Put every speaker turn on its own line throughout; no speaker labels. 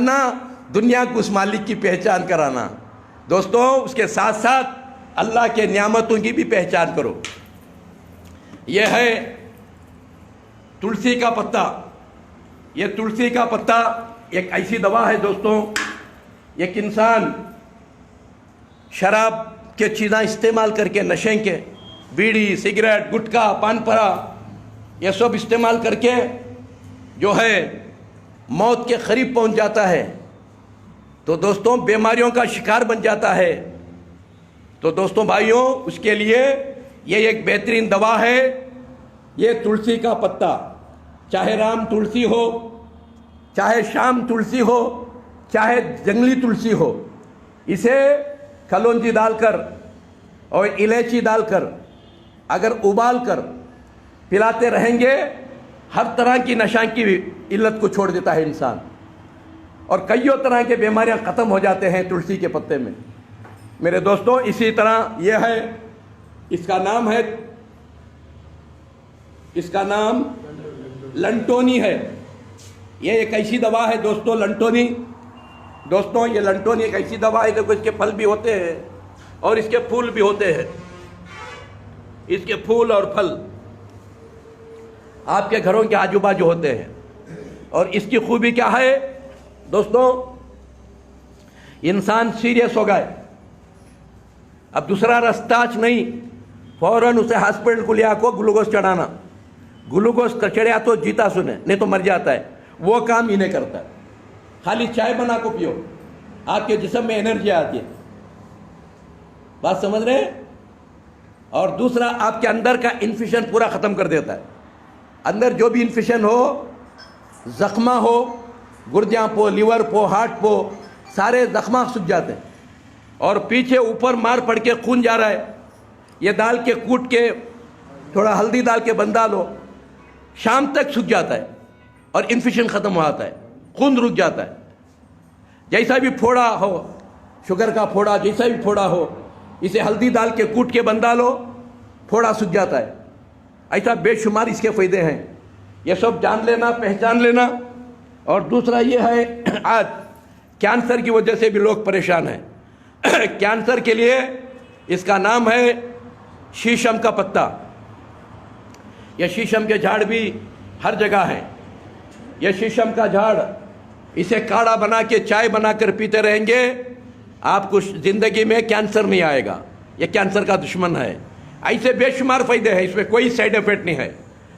ना दुनिया को उस मालिक की पहचान कराना। दोस्तों, उसके साथ साथ अल्लाह के नियामतों की भी पहचान करो। यह है तुलसी का पत्ता। यह तुलसी का पत्ता एक ऐसी दवा है दोस्तों, एक इंसान शराब के चीज़ें इस्तेमाल करके, नशे के, बीड़ी, सिगरेट, गुटखा, पान परा, यह सब इस्तेमाल करके जो है मौत के करीब पहुंच जाता है, तो दोस्तों बीमारियों का शिकार बन जाता है। तो दोस्तों भाइयों, उसके लिए ये एक बेहतरीन दवा है, ये तुलसी का पत्ता। चाहे राम तुलसी हो, चाहे श्याम तुलसी हो, चाहे जंगली तुलसी हो, इसे कलौंजी डालकर और इलायची डालकर अगर उबाल कर पिलाते रहेंगे, हर तरह की नशा की इल्लत को छोड़ देता है इंसान, और कईयों तरह के बीमारियां ख़त्म हो जाते हैं तुलसी के पत्ते में। मेरे दोस्तों, इसी तरह यह है, इसका नाम लंटोनी है। यह एक ऐसी दवा है दोस्तों, लंटोनी। दोस्तों, ये लंटोनी एक ऐसी दवा है, देखो इसके फल भी होते हैं और इसके फूल भी होते हैं। इसके फूल और फल आपके घरों के आजू बाजू होते हैं। और इसकी खूबी क्या है दोस्तों, इंसान सीरियस हो गए, अब दूसरा रास्ता नहीं, फौरन उसे हॉस्पिटल को ले आको ग्लूकोज चढ़ाना। ग्लूकोज चढ़ा तो जीता सुने, नहीं तो मर जाता है। वो काम ही नहीं करता। खाली चाय बना को पियो, आपके जिस्म में एनर्जी आती है। बात समझ रहे हैं? और दूसरा, आपके अंदर का इन्फेक्शन पूरा ख़त्म कर देता है। अंदर जो भी इन्फेक्शन हो, जख्मा हो, गुर्दियाँ पो, लीवर पो, हार्ट पो, सारे जख्मा सूख जाते हैं। और पीछे ऊपर मार पड़ के खून जा रहा है, ये दाल के कूट के थोड़ा हल्दी डाल के बंदा लो, शाम तक सूख जाता है और इन्फेक्शन ख़त्म हो जाता है, खून रुक जाता है। जैसा भी फोड़ा हो, शुगर का फोड़ा, जैसा भी फोड़ा हो, इसे हल्दी डाल के कूट के बंदा लो, फोड़ा सूख जाता है। ऐसा बेशुमार इसके फ़ायदे हैं, ये सब जान लेना, पहचान लेना। और दूसरा ये है, आज कैंसर की वजह से भी लोग परेशान हैं। कैंसर के लिए इसका नाम है शीशम का पत्ता। यह शीशम के झाड़ भी हर जगह है। यह शीशम का झाड़, इसे काढ़ा बना के चाय बनाकर पीते रहेंगे, आपको ज़िंदगी में कैंसर नहीं आएगा। यह कैंसर का दुश्मन है। ऐसे बेशुमार फ़ायदे हैं, इसमें कोई साइड इफ़ेक्ट नहीं है।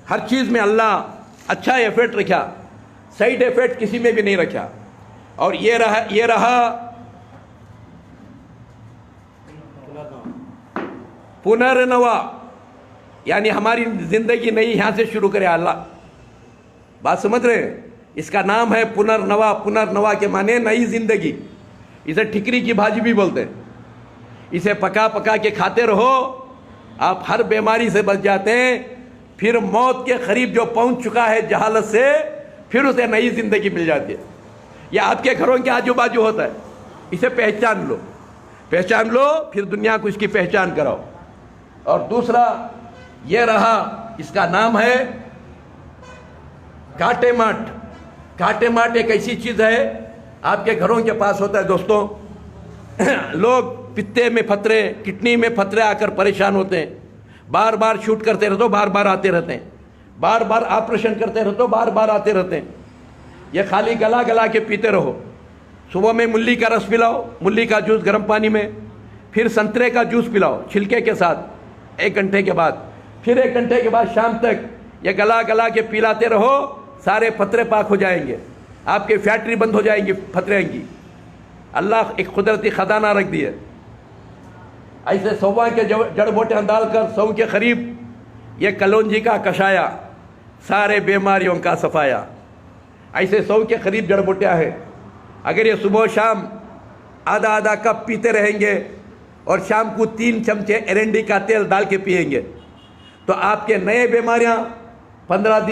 हर चीज़ में अल्लाह अच्छा इफ़ेक्ट रखा, साइड इफ़ेक्ट किसी में भी नहीं रखा। और ये रहा पुनर्नवा, यानी हमारी ज़िंदगी नई यहाँ से शुरू करे अल्लाह। बात समझ रहे हैं? इसका नाम है पुनर्नवा। पुनर्नवा के माने नई ज़िंदगी। इसे ठिकरी की भाजी भी बोलते हैं। इसे पका पका के खाते रहो, आप हर बीमारी से बच जाते हैं। फिर मौत के करीब जो पहुंच चुका है जहालत से, फिर उसे नई ज़िंदगी मिल जाती है। यह आपके घरों के आजू बाजू होता है। इसे पहचान लो, पहचान लो, फिर दुनिया को इसकी पहचान कराओ। और दूसरा ये रहा, इसका नाम है काटे माट। काटे माट एक ऐसी चीज़ है, आपके घरों के पास होता है दोस्तों। लोग पित्ते में फतरे, किडनी में फतरे आकर परेशान होते हैं। बार बार शूट करते रहते हो, बार बार आते रहते हैं। बार बार ऑपरेशन करते रहते हो, बार बार आते रहते हैं। ये खाली गला गला के पीते रहो। सुबह में मूली का रस पिलाओ, मूली का जूस गर्म पानी में, फिर संतरे का जूस पिलाओ छिलके के साथ 1 घंटे के बाद, फिर 1 घंटे के बाद शाम तक ये गला गला के पिलाते रहो। सारे फतरे पाक हो जाएंगे, आपके फैक्ट्री बंद हो जाएंगी फतरे की। अल्लाह एक कुदरती खजाना रख दिए। ऐसे सौवा के जड़ बूटियाँ डालकर 100 के करीब ये कलौंजी का कषाया, सारे बीमारियों का सफाया। ऐसे 100 के करीब जड़ बूटियाँ हैं। अगर ये सुबह शाम आधा आधा कप पीते रहेंगे और शाम को 3 चमचे एरंडी का तेल डाल के पिएंगे, तो आपके नए बीमारियाँ 15 दिन